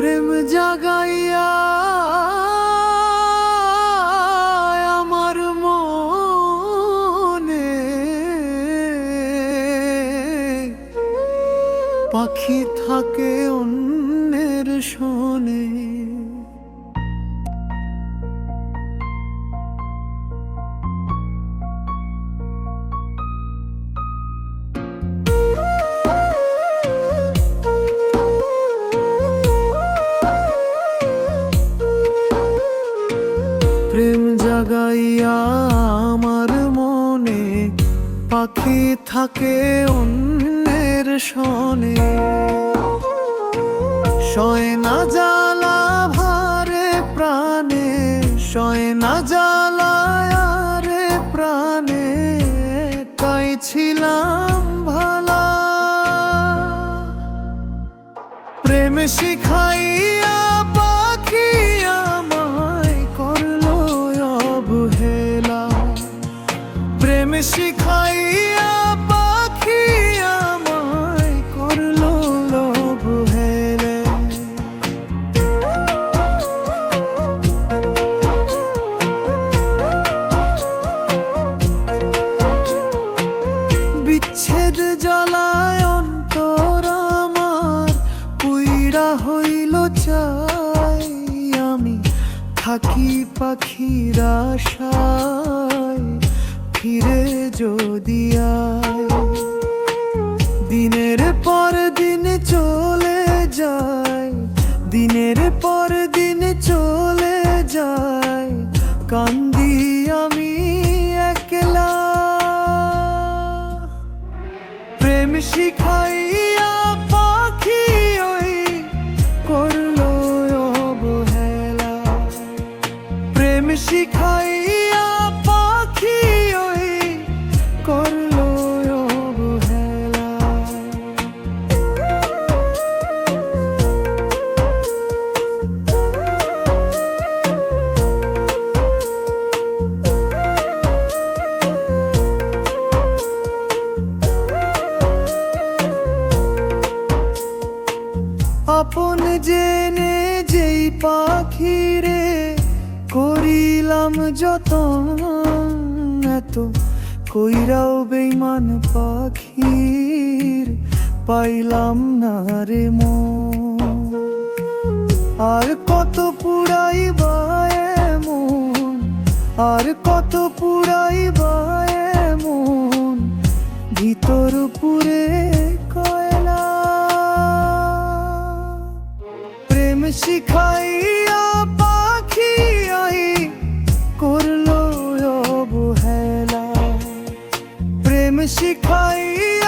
প্রেম জাগাইয়া আমার মনে, পাখি থাকে অন্যের শোনে। প্রেম জাগাইয়া আমার মনে, পাখি থাকে অন্যের শোনে। সয় না জ্বালা ভারে প্রাণে, সয় না জ্বালা রে প্রাণে, তাই ছিলাম ভালা। প্রেম শিখাইয়া পাখি আমায় করলো অবহেলা। প্রেম শিখাইয়া পাখি আমায় করলো অবহেলা। বিচ্ছেদ জ্বালায় অন্তর আমার পুইরা হইল চাই। আমি থাকি পাখির আশায়, ফিরে যদি আয়। দিনের পর দিন চলে যায়, দিনের পর দিন চলে যায়, কান্দি আমি একলা। প্রেম শিখাইয়া পাখি ওই করলো অবহেলা। প্রেম শিখাইয়া পাখি ওই করলো অবহেলা। আপন জেনে যেই পাখিরে করিলাম যতন, এত কইরাও বেইমান পাখির পাইলাম না রে মন। আর কত পুরাইবা এমন, আর কত পুরাইবা এমন, ভিতর পুরে কয়লা। প্রেম শিখাইয়া পাখি আই করলো অবহেলা। প্রেম শিখাইয়া